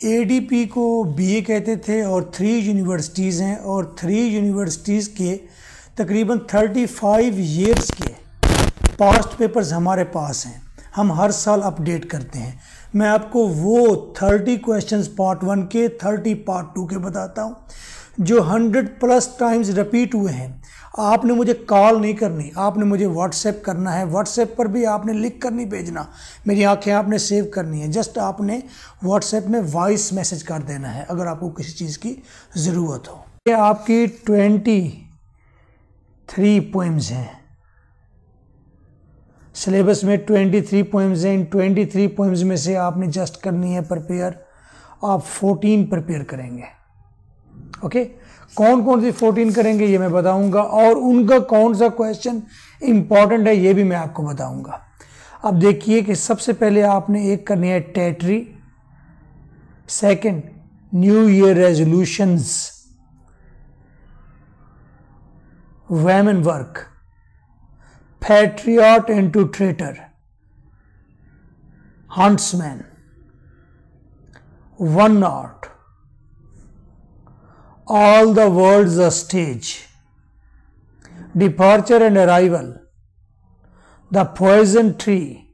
ADP को BA कहते थे और 3 यूनिवर्सिटीज़ हैं और 3 यूनिवर्सिटीज़ के तकरीबन 35 ईयर्स के पास्ट पेपर्स हमारे पास हैं। हम हर साल अपडेट करते हैं। मैं आपको वो 30 क्वेश्चंस पार्ट 1 के 30 पार्ट 2 के बताता हूँ जो 100+ टाइम्स रिपीट हुए हैं। आपने मुझे कॉल नहीं करनी, आपने मुझे व्हाट्सएप करना है। व्हाट्सएप पर भी आपने लिख कर नहीं भेजना, मेरी आंखें आपने सेव करनी है। जस्ट आपने व्हाट्सएप में वॉइस मैसेज कर देना है अगर आपको किसी चीज़ की ज़रूरत हो। ये आपकी 23 पोएम्स हैं सिलेबस में। 23 पोएम्स हैं। इन 23 पोएम्स में से आपने जस्ट करनी है प्रिपेयर। आप 14 प्रिपेयर करेंगे। ओके, कौन कौन सी 14 करेंगे ये मैं बताऊंगा और उनका कौन सा क्वेश्चन इंपॉर्टेंट है ये भी मैं आपको बताऊंगा। अब देखिए कि सबसे पहले आपने एक करनी है टेटरी, second new year resolutions, women work, patriot into traitor, huntsman, one art, all the world's a stage, departure and arrival, the poison tree,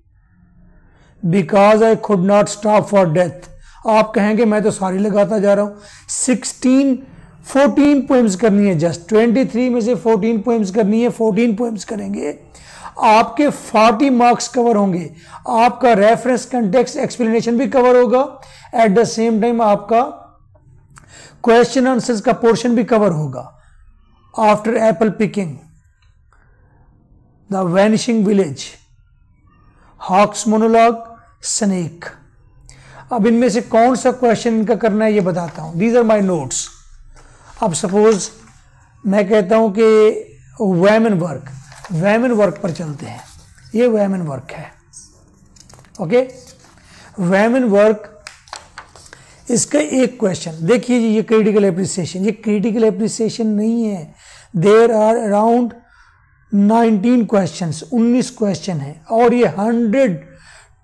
because I could not stop for death। आप कहेंगे मैं तो सारी लगाता जा रहा हूं। 14 पोएम्स करनी है जस्ट। 23 में से 14 पोएम्स करनी है। 14 पोएम्स करेंगे, आपके 40 मार्क्स कवर होंगे। आपका रेफरेंस, कंटेक्स्ट, एक्सप्लेनेशन भी कवर होगा। एट द सेम टाइम आपका क्वेश्चन आंसर्स का पोर्शन भी कवर होगा। After apple picking, the vanishing village, hawk's monologue, snake. अब इनमें से कौन सा क्वेश्चन इनका करना है ये बताता हूं। These are my notes. अब सपोज मैं कहता हूं कि वुमेन वर्क, वुमेन वर्क पर चलते हैं। ये वुमेन वर्क है। ओके, वुमेन वर्क, इसका एक क्वेश्चन देखिए जी। ये क्रिटिकल एप्रिसिएशन, ये क्रिटिकल एप्रिसिएशन नहीं है। There are around 19 questions, 19 question है और ये 100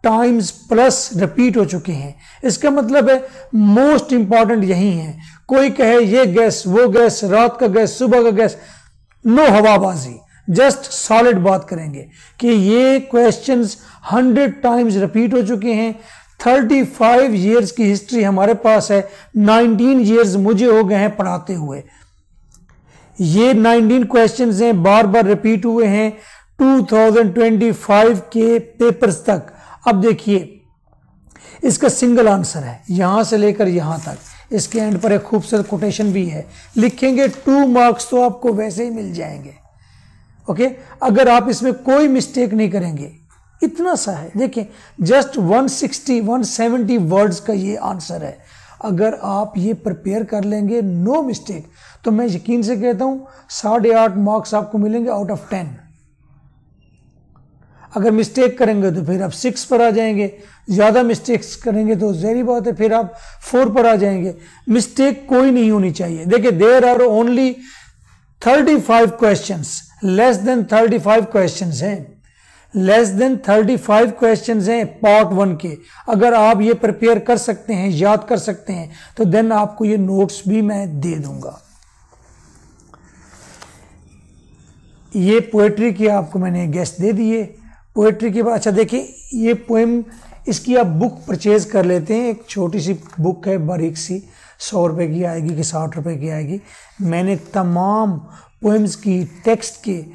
टाइम्स प्लस रिपीट हो चुके हैं। इसका मतलब है मोस्ट इंपॉर्टेंट यही है। कोई कहे ये गैस, वो गैस, रात का गैस, सुबह का गैस, नो हवाबाजी, जस्ट सॉलिड बात करेंगे कि ये क्वेश्चंस 100 टाइम्स रिपीट हो चुके हैं। 35 ईयर्स की हिस्ट्री हमारे पास है। 19 ईयर्स मुझे हो गए हैं पढ़ाते हुए। ये 19 क्वेश्चंस हैं, बार बार रिपीट हुए हैं 2025 के पेपर्स तक। अब देखिए इसका सिंगल आंसर है यहां से लेकर यहां तक। इसके एंड पर एक खूबसूरत कोटेशन भी है। लिखेंगे 2 मार्क्स तो आपको वैसे ही मिल जाएंगे। ओके, अगर आप इसमें कोई मिस्टेक नहीं करेंगे, इतना सा है। देखिए जस्ट 160-170 वर्ड्स का ये आंसर है। अगर आप ये प्रिपेयर कर लेंगे नो मिस्टेक, तो मैं यकीन से कहता हूं 8.5 मार्क्स आपको मिलेंगे आउट ऑफ 10। अगर मिस्टेक करेंगे तो फिर आप 6 पर आ जाएंगे। ज्यादा मिस्टेक्स करेंगे तो जहरी बात है फिर आप 4 पर आ जाएंगे। मिस्टेक कोई नहीं होनी चाहिए। देखिए there are only 35 questions, less than 35 questions हैं। लेस देन 35 क्वेश्चंस हैं पार्ट 1 के। अगर आप ये प्रिपेयर कर सकते हैं, याद कर सकते हैं, तो देन आपको ये नोट्स भी मैं दे दूंगा। ये पोएट्री की आपको मैंने गेस्ट दे दिए। पोएट्री के बाद अच्छा देखिए ये पोएम, इसकी आप बुक परचेज कर लेते हैं। एक छोटी सी बुक है, बारीक सी, 100 रुपए की आएगी कि 60 रुपए की आएगी। मैंने तमाम पोएम्स की टेक्स्ट के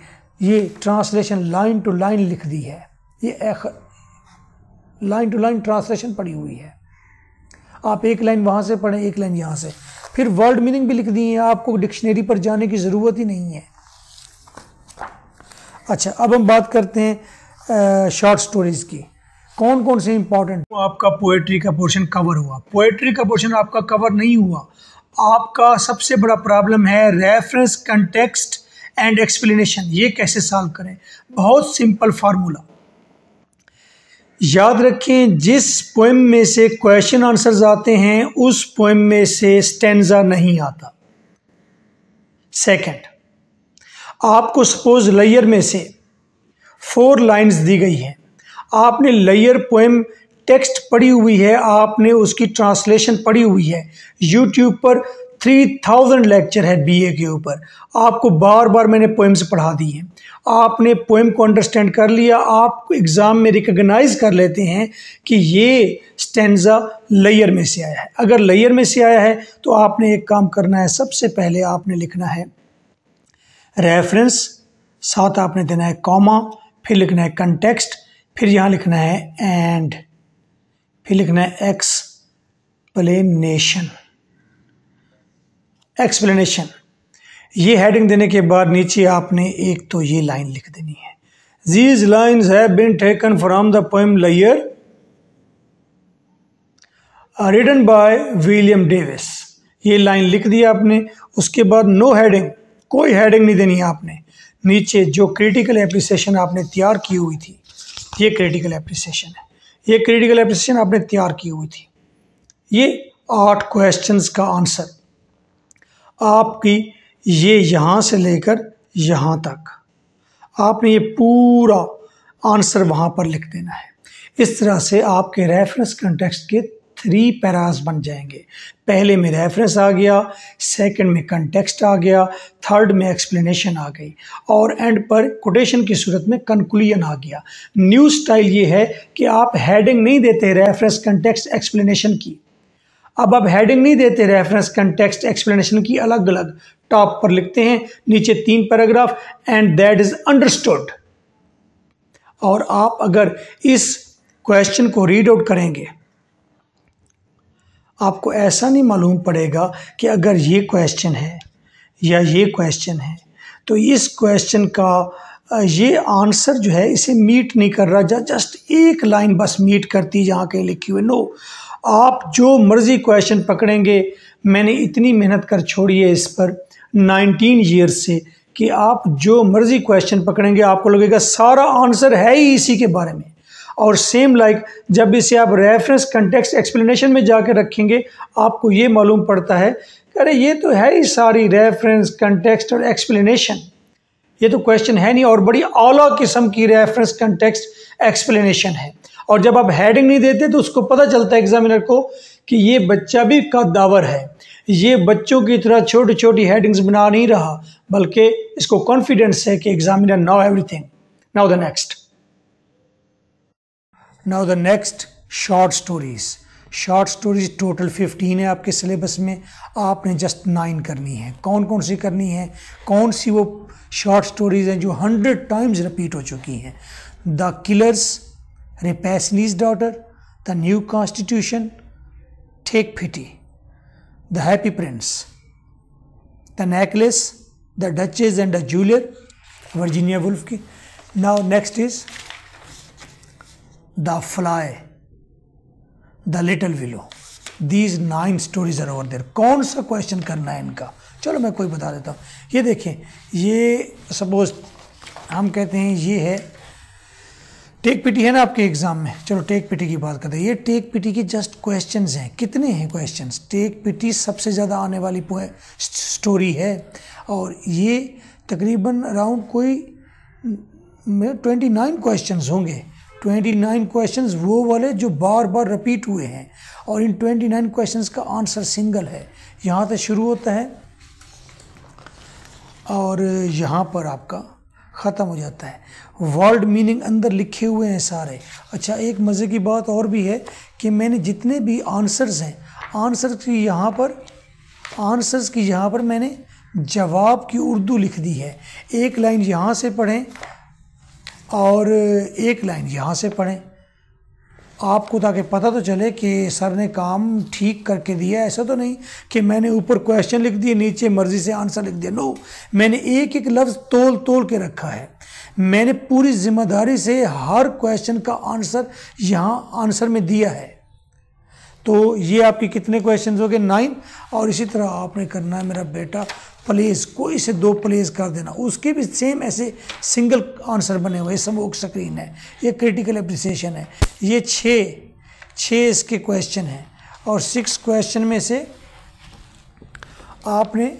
ये ट्रांसलेशन लाइन टू लाइन लिख दी है। ये लाइन टू लाइन ट्रांसलेशन पड़ी हुई है। आप एक लाइन वहां से पढ़ें, एक लाइन यहां से, फिर वर्ड मीनिंग भी लिख दी है। आपको डिक्शनरी पर जाने की जरूरत ही नहीं है। अच्छा, अब हम बात करते हैं शॉर्ट स्टोरीज की। कौन कौन से इंपॉर्टेंट आपका पोएट्री का पोर्शन कवर हुआ। पोएट्री का पोर्शन आपका कवर नहीं हुआ। आपका सबसे बड़ा प्रॉब्लम है रेफरेंस, कंटेक्स्ट एंड एक्सप्लेनेशन। ये कैसे सॉल्व करें? बहुत सिंपल फार्मूला याद रखें। जिस पोएम में से क्वेश्चन आंसर्स आते हैं उस पोएम में से स्टैंजा नहीं आता। सेकंड, आपको सपोज लेयर में से 4 लाइंस दी गई है। आपने लेयर पोएम टेक्स्ट पढ़ी हुई है, आपने उसकी ट्रांसलेशन पढ़ी हुई है। यूट्यूब पर 3000 लेक्चर है बीए के ऊपर, आपको बार बार मैंने पोएम्स पढ़ा दी हैं, आपने पोएम को अंडरस्टैंड कर लिया, आप एग्ज़ाम में रिकग्नाइज कर लेते हैं कि ये स्टेंजा लेयर में से आया है। अगर लेयर में से आया है तो आपने एक काम करना है, सबसे पहले आपने लिखना है रेफरेंस, साथ आपने देना है कॉमा, फिर लिखना है कंटेक्स्ट, फिर यहाँ लिखना है एंड, फिर लिखना है एक्सप्लेनेशन। ये हेडिंग देने के बाद नीचे आपने एक तो ये लाइन लिख देनी है, These lines have been taken from the poem Lear written by William Davis. ये लाइन लिख दिया आपने। उसके बाद नो हेडिंग, कोई हेडिंग नहीं देनी है आपने। नीचे जो क्रिटिकल एप्रिसिएशन आपने तैयार की हुई थी, ये क्रिटिकल एप्रिसिएशन है, ये क्रिटिकल एप्रिसिएशन आपने तैयार की हुई थी। ये 8 क्वेश्चंस का आंसर आपकी, ये यहाँ से लेकर यहाँ तक आपने ये पूरा आंसर वहाँ पर लिख देना है। इस तरह से आपके रेफरेंस कंटेक्स्ट के 3 पैरास बन जाएंगे। पहले में रेफरेंस आ गया, सेकंड में कंटेक्स्ट आ गया, थर्ड में एक्सप्लेनेशन आ गई, और एंड पर कोटेशन की सूरत में कंक्लूजन आ गया। न्यू स्टाइल ये है कि आप हेडिंग नहीं देते रेफरेंस कंटेक्स्ट एक्सप्लेनेशन की। अब आप हेडिंग नहीं देते रेफरेंस कंटेक्स्ट एक्सप्लेनेशन की, अलग अलग टॉप पर लिखते हैं, नीचे 3 paragraph, and that is understood. और आप अगर इस क्वेश्चन को रीड आउट करेंगे, आपको ऐसा नहीं मालूम पड़ेगा कि अगर ये क्वेश्चन है या ये क्वेश्चन है तो इस क्वेश्चन का ये आंसर जो है इसे मीट नहीं कर रहा, जस्ट एक लाइन बस मीट करती जहाँ कहीं लिखी हुई। नो, आप जो मर्जी क्वेश्चन पकड़ेंगे, मैंने इतनी मेहनत कर छोड़ी है इस पर 19 ईयर्स से, कि आप जो मर्जी क्वेश्चन पकड़ेंगे आपको लगेगा सारा आंसर है ही इसी के बारे में। और सेम लाइक जब इसे आप रेफरेंस कंटेक्स्ट एक्सप्लेनेशन में जाकर रखेंगे, आपको ये मालूम पड़ता है कि अरे ये तो है ही सारी रेफरेंस कंटेक्स्ट और एक्सप्लेनेशन, ये तो क्वेश्चन है नहीं, और बड़ी आला किस्म की रेफरेंस कंटेक्स्ट एक्सप्लेनेशन है। और जब आप हेडिंग नहीं देते तो उसको पता चलता है एग्जामिनर को कि ये बच्चा भी कद्दावर है, ये बच्चों की तरह छोटी छोटी हेडिंग्स बना नहीं रहा, बल्कि इसको कॉन्फिडेंस है कि examiner know everything. Now the next short stories. Short stories total 15 है आपके सिलेबस में, आपने जस्ट 9 करनी है। कौन कौन सी करनी है, कौन सी वो शॉर्ट स्टोरीज हैं जो 100 टाइम्स रिपीट हो चुकी हैं? The killers, Rappaccini's daughter, the new constitution, take pity, the happy prince, the necklace, the duchess and the jeweller, Virginia Woolf की। Now next is the fly, the little willow. These 9 stories are over there. कौन सा question करना है इनका, चलो मैं कोई बता देता हूँ। ये देखें, ये सपोज हम कहते हैं ये है टेक पिटी है ना आपके एग्जाम में, चलो टेक पिटी की बात करते हैं। ये टेक पिटी की जस्ट क्वेश्चंस हैं। कितने हैं क्वेश्चंस? टेक पिटी सबसे ज़्यादा आने वाली स्टोरी है, और ये तकरीबन अराउंड कोई 29 क्वेश्चंस होंगे। 29 क्वेश्चंस वो वाले जो बार बार रिपीट हुए हैं, और इन 29 क्वेश्चंस का आंसर सिंगल है। यहाँ से शुरू होता है और यहाँ पर आपका ख़त्म हो जाता है। वर्ड मीनिंग अंदर लिखे हुए हैं सारे। अच्छा, एक मज़े की बात और भी है कि मैंने जितने भी आंसर्स हैं, आंसर्स की यहाँ पर मैंने जवाब की उर्दू लिख दी है। एक लाइन यहाँ से पढ़ें और एक लाइन यहाँ से पढ़ें, आपको ताकि पता तो चले कि सर ने काम ठीक करके दिया। ऐसा तो नहीं कि मैंने ऊपर क्वेश्चन लिख दिए, नीचे मर्जी से आंसर लिख दिया। नो, मैंने एक एक लफ्ज़ तोल तोल के रखा है। मैंने पूरी जिम्मेदारी से हर क्वेश्चन का आंसर यहाँ आंसर में दिया है। तो ये आपके कितने क्वेश्चन हो गए? 9। और इसी तरह आपने करना है मेरा बेटा प्लेस, कोई से 2 प्लेस कर देना, उसके भी सेम ऐसे सिंगल आंसर बने हुए। स्मोक स्क्रीन है, ये क्रिटिकल एप्रिसिएशन है, ये 6 इसके क्वेश्चन हैं, और 6 क्वेश्चन में से आपने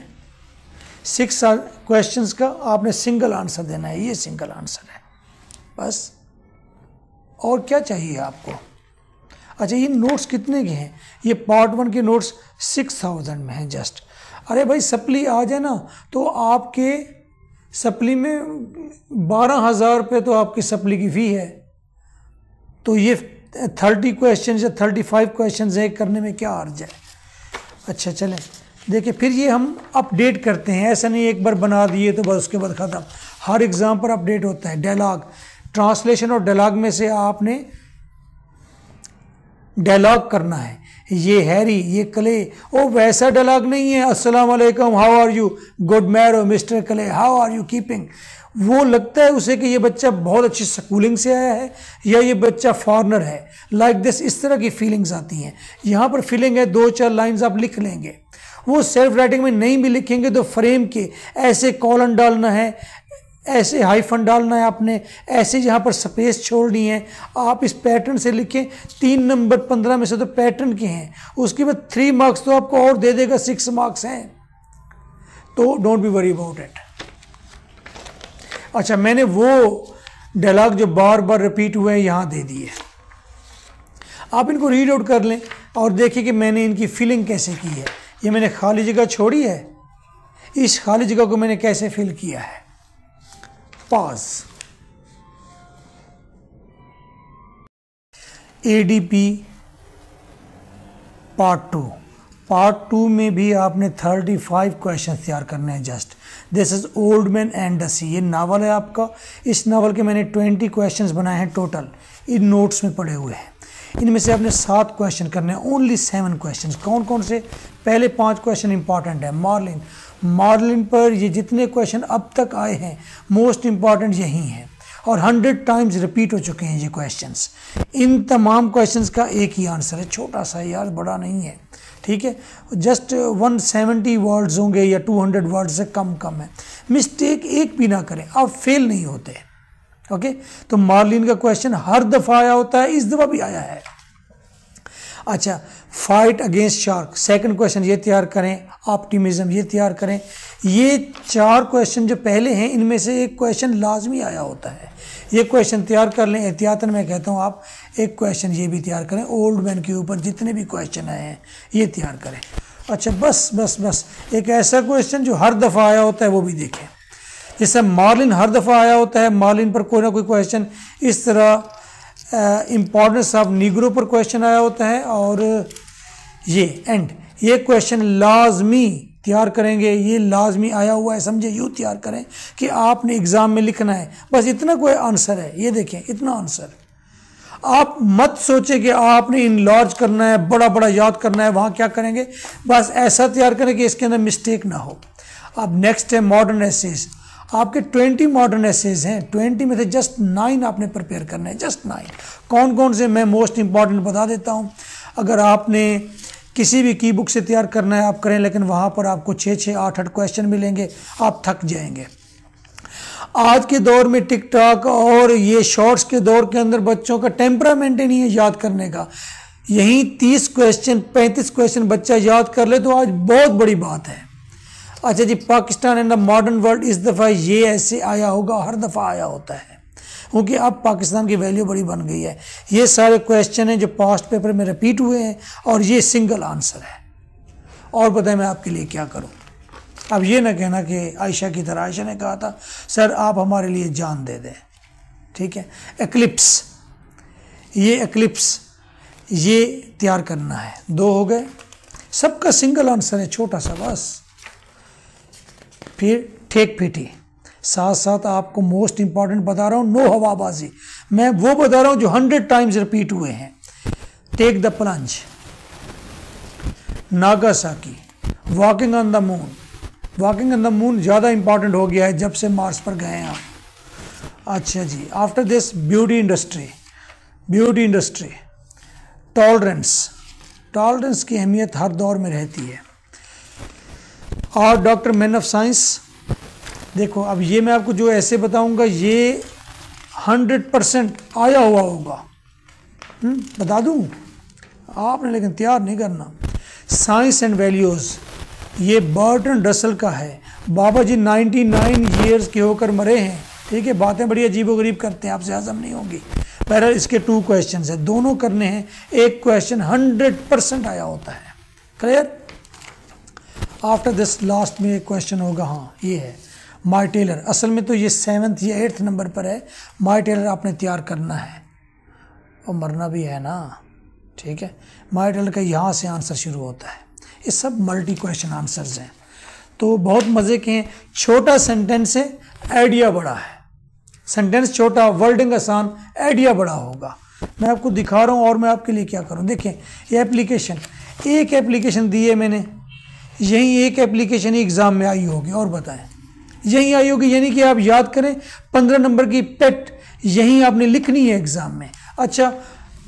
6 क्वेश्चंस का आपने सिंगल आंसर देना है। ये सिंगल आंसर है बस, और क्या चाहिए आपको? अच्छा ये नोट्स कितने के हैं? ये पार्ट 1 के नोट्स 6000 में हैं जस्ट। अरे भाई सप्ली आ जाए ना तो आपके सप्ली में 12,000 रुपये तो आपकी सप्ली की फ़ी है, तो ये 30 क्वेश्चन या 35 क्वेश्चन है, करने में क्या अर्ज है। अच्छा चलें देखिए, फिर ये हम अपडेट करते हैं, ऐसा नहीं एक बार बना दिए तो बस उसके बाद ख़त्म, हर एग्ज़ाम पर अपडेट होता है। डायलॉग, ट्रांसलेशन और डायलॉग में से आपने डायलॉग करना है। ये हैरी, ये कले, ओ वैसा डायलॉग नहीं है अस्सलाम वालेकुम how are you, good morrow mister Clay how are you keeping. वो लगता है उसे कि ये बच्चा बहुत अच्छी स्कूलिंग से आया है या ये बच्चा फॉरनर है, लाइक दिस, इस तरह की फीलिंग्स आती हैं। यहाँ पर फीलिंग है, 2-4 लाइंस आप लिख लेंगे। वो सेल्फ राइटिंग में नहीं भी लिखेंगे तो फ्रेम के ऐसे कॉलन डालना है, ऐसे हाइफन डालना है आपने, ऐसे यहाँ पर स्पेस छोड़नी है। आप इस पैटर्न से लिखें। 3 नंबर 15 में से तो पैटर्न के हैं, उसके बाद 3 मार्क्स तो आपको और दे देगा, 6 मार्क्स हैं, तो don't be worry about it. अच्छा मैंने वो डायलॉग जो बार बार रिपीट हुए हैं यहाँ दे दिए, आप इनको रीड आउट कर लें और देखिए कि मैंने इनकी फिलिंग कैसे की है। ये मैंने खाली जगह छोड़ी है, इस खाली जगह को मैंने कैसे फिल किया है। पॉज। एडीपी पार्ट 2 में भी आपने 35 क्वेश्चन तैयार करने हैं just. This is old man and the sea, ये नावल है आपका। इस नावल के मैंने 20 क्वेश्चंस बनाए हैं टोटल, इन नोट्स में पड़े हुए हैं। इनमें से आपने 7 क्वेश्चन करने हैं, ओनली 7 क्वेश्चन। कौन कौन से? पहले 5 क्वेश्चन इंपॉर्टेंट है। मार्लिन पर ये जितने क्वेश्चन अब तक आए हैं मोस्ट इंपॉर्टेंट यही हैं और 100 टाइम्स रिपीट हो चुके हैं ये क्वेश्चंस। इन तमाम क्वेश्चंस का एक ही आंसर है, छोटा सा यार, बड़ा नहीं है, ठीक है। जस्ट 170 वर्ड्स होंगे या 200 वर्ड से कम है। मिस्टेक एक भी ना करें, आप फेल नहीं होते। ओके तो मार्लिन का क्वेश्चन हर दफ़ा आया होता है, इस दफ़ा भी आया है। अच्छा, fight against shark, second question ये तैयार करें। ऑप्टिमिज्म ये तैयार करें। ये 4 क्वेश्चन जो पहले हैं इनमें से एक क्वेश्चन लाजमी आया होता है, ये क्वेश्चन तैयार कर लें। एहतियातन मैं कहता हूँ आप एक क्वेश्चन ये भी तैयार करें, ओल्ड मैन के ऊपर जितने भी क्वेश्चन आए हैं ये तैयार करें। अच्छा बस एक ऐसा क्वेश्चन जो हर दफ़ा आया होता है वो भी देखें। जैसे मार्लिन हर दफ़ा आया होता है, मार्लिन पर कोई ना कोई क्वेश्चन इस तरह इम्पॉर्टेंस ऑफ नीग्रो पर क्वेश्चन आया होता है। और ये क्वेश्चन लाजमी तैयार करेंगे, ये लाजमी आया हुआ है, समझे, यूँ तैयार करें कि आपने एग्ज़ाम में लिखना है, बस इतना कोई आंसर है, ये देखें इतना आंसर। आप मत सोचें कि आपने इनलार्ज करना है, बड़ा बड़ा याद करना है, वहाँ क्या करेंगे, बस ऐसा तैयार करें कि इसके अंदर मिस्टेक ना हो। अब नेक्स्ट है मॉडर्न एसेज। आपके 20 मॉडर्न एसेज हैं, 20 में से जस्ट 9 आपने प्रिपेयर करने हैं, जस्ट 9। कौन कौन से मैं मोस्ट इंपॉर्टेंट बता देता हूँ। अगर आपने किसी भी की बुक से तैयार करना है आप करें, लेकिन वहाँ पर आपको 6-6, 8-8 क्वेश्चन मिलेंगे, आप थक जाएंगे। आज के दौर में टिकटॉक और ये शॉर्ट्स के दौर के अंदर बच्चों का टेम्परामेंट ही नहीं है याद करने का। यहीं 30 क्वेश्चन 35 क्वेश्चन बच्चा याद कर ले तो आज बहुत बड़ी बात है। अच्छा जी, Pakistan and the modern world, इस दफ़ा ये ऐसे आया होगा, हर दफ़ा आया होता है क्योंकि अब पाकिस्तान की वैल्यू बड़ी बन गई है। ये सारे क्वेश्चन हैं जो पास्ट पेपर में रिपीट हुए हैं और ये सिंगल आंसर है। और बताएं मैं आपके लिए क्या करूं। अब ये ना कहना कि आयशा की तरह, आयशा ने कहा था सर आप हमारे लिए जान दे दें, ठीक है। एक्लिप्स, ये तैयार करना है। 2 हो गए, सबका सिंगल आंसर है, छोटा सा बस। फिर ठेक पीटी, साथ साथ आपको मोस्ट इंपॉर्टेंट बता रहा हूँ, नो हवाबाजी, मैं वो बता रहा हूँ जो 100 टाइम्स रिपीट हुए हैं। Take the plunge, Nagasaki, walking on the moon. Walking on the moon ज़्यादा इंपॉर्टेंट हो गया है जब से मार्स पर गए हैं आप। अच्छा जी, after this beauty industry, tolerance की अहमियत हर दौर में रहती है। और डॉक्टर मैन ऑफ साइंस, देखो अब ये मैं आपको जो ऐसे बताऊंगा ये 100% आया हुआ होगा, बता दूं आपने, लेकिन तैयार नहीं करना। साइंस एंड वैल्यूज़, ये बर्टन रसल का है। बाबा जी 99 ईयर्स के होकर मरे हैं, ठीक है। बातें बड़ी अजीबोगरीब करते हैं, आपसे हजम नहीं होंगी। पैरल इसके 2 क्वेश्चन है, दोनों करने हैं, एक क्वेश्चन 100% आया होता है। क्लियर? आफ्टर दिस लास्ट में एक क्वेश्चन होगा, हाँ ये है माई टेलर। असल में तो ये 7th या 8th नंबर पर है। माई टेलर आपने तैयार करना है और मरना भी है ना, ठीक है। माई टेलर का यहाँ से आंसर शुरू होता है। ये सब मल्टी क्वेश्चन आंसर्स हैं, तो बहुत मज़े के हैं। छोटा सेंटेंस है, आइडिया बड़ा है। सेंटेंस छोटा, वर्डिंग आसान, आइडिया बड़ा होगा। मैं आपको दिखा रहा हूँ और मैं आपके लिए क्या करूँ। देखें ये एप्लीकेशन, एक एप्लीकेशन दी है मैंने, यही एक एप्लीकेशन ही एग्ज़ाम में आई होगी, और बताएं यही आई होगी, यानी कि आप याद करें 15 नंबर की पेट यही आपने लिखनी है एग्ज़ाम में। अच्छा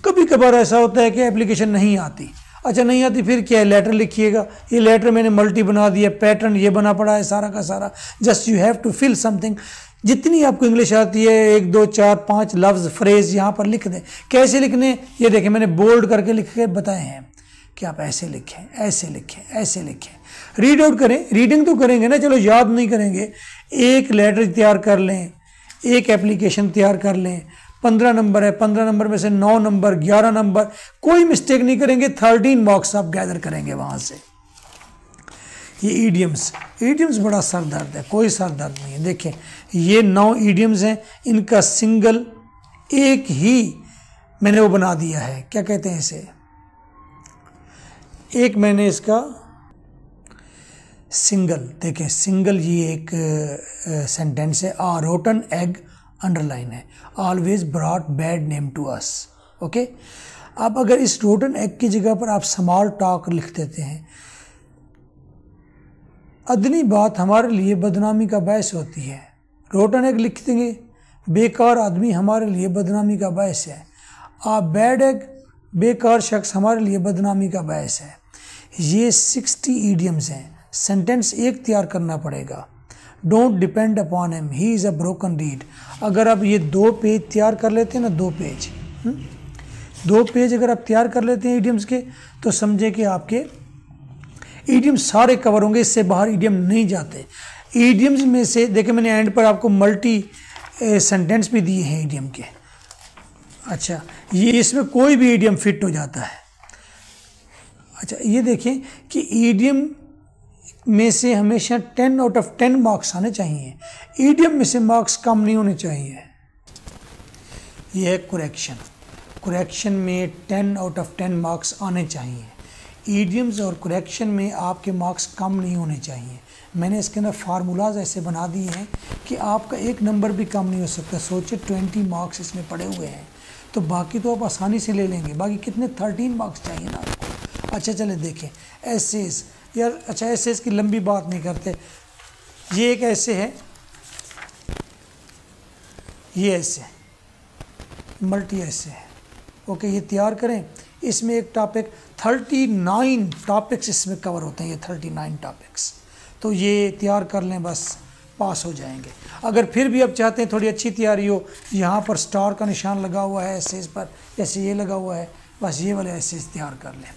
कभी कभार ऐसा होता है कि एप्लीकेशन नहीं आती, अच्छा नहीं आती फिर क्या है, लेटर लिखिएगा। ये लेटर मैंने मल्टी बना दिया, पैटर्न ये बना पड़ा है सारा का सारा। Just you have to fill something. जितनी आपको इंग्लिश आती है 1 2 4 5 लफ्ज़ फ्रेज यहाँ पर लिख दें। कैसे लिखने, ये देखें मैंने बोल्ड करके लिख के बताए हैं कि आप ऐसे लिखें, ऐसे लिखें, ऐसे लिखें। रीड आउट करें, रीडिंग तो करेंगे ना, चलो याद नहीं करेंगे। एक लेटर तैयार कर लें, एक एप्लीकेशन तैयार कर लें। 15 नंबर है, 15 नंबर में से 9 नंबर 11 नंबर, कोई मिस्टेक नहीं करेंगे। 13 मार्क्स आप गैदर करेंगे वहाँ से। ये ईडियम्स, ईडियम्स बड़ा सर दर्द है, कोई सर दर्द नहीं है। देखें ये 9 ईडियम्स हैं, इनका सिंगल एक ही मैंने वो बना दिया है, क्या कहते हैं इसे, एक मैंने इसका सिंगल, देखें सिंगल ये एक सेंटेंस है। आ रोटन एग अंडरलाइन है, always brought bad name to us. Okay, अब अगर इस रोटन एग की जगह पर आप स्मॉल टॉक लिख देते हैं, अदनी बात हमारे लिए बदनामी का बायस होती है। रोटन एग लिख देंगे, बेकार आदमी हमारे लिए बदनामी का बायस है। आ बैड एग, बेकार शख्स हमारे लिए बदनामी का बायस है। ये 60 ईडियम्स हैं, सेंटेंस एक तैयार करना पड़ेगा। Don't depend upon him, he is a broken read. अगर आप ये 2 पेज तैयार कर लेते हैं ना, 2 पेज 2 पेज अगर आप तैयार कर लेते हैं ईडियम्स के, तो समझे कि आपके ईडियम सारे कवर होंगे, इससे बाहर ईडियम नहीं जाते। ईडियम्स में से देखिए मैंने एंड पर आपको मल्टी सेंटेंस भी दिए हैं ईडियम के। अच्छा ये इसमें कोई भी ईडियम फिट हो जाता है। अच्छा ये देखें कि ईडियम में से हमेशा 10 आउट ऑफ 10 मार्क्स आने चाहिए, ईडियम में से मार्क्स कम नहीं होने चाहिए। यह है कुरेक्शन, कुरेक्शन में 10 आउट ऑफ 10 मार्क्स आने चाहिए। ईडियम्स और कुरेक्शन में आपके मार्क्स कम नहीं होने चाहिए। मैंने इसके अंदर फार्मूलाज ऐसे बना दिए हैं कि आपका 1 नंबर भी कम नहीं हो सकता। सोचिए 20 मार्क्स इसमें पड़े हुए हैं, तो बाकी तो आप आसानी से ले लेंगे। बाकी कितने 13 मार्क्स चाहिए ना आपको। अच्छा चले देखें एसेस यार, अच्छा एसेस की लंबी बात नहीं करते। ये एक ऐसे है, ये ऐसे मल्टी ऐसे है। ओके ये तैयार करें, इसमें एक टॉपिक 39 टॉपिक्स इसमें कवर होते हैं, ये 39 टॉपिक्स। तो ये तैयार कर लें, बस पास हो जाएंगे। अगर फिर भी आप चाहते हैं थोड़ी अच्छी तैयारी हो, यहाँ पर स्टार का निशान लगा हुआ है एसेस पर, जैसे ये लगा हुआ है, बस ये वाले एसेस तैयार कर लें।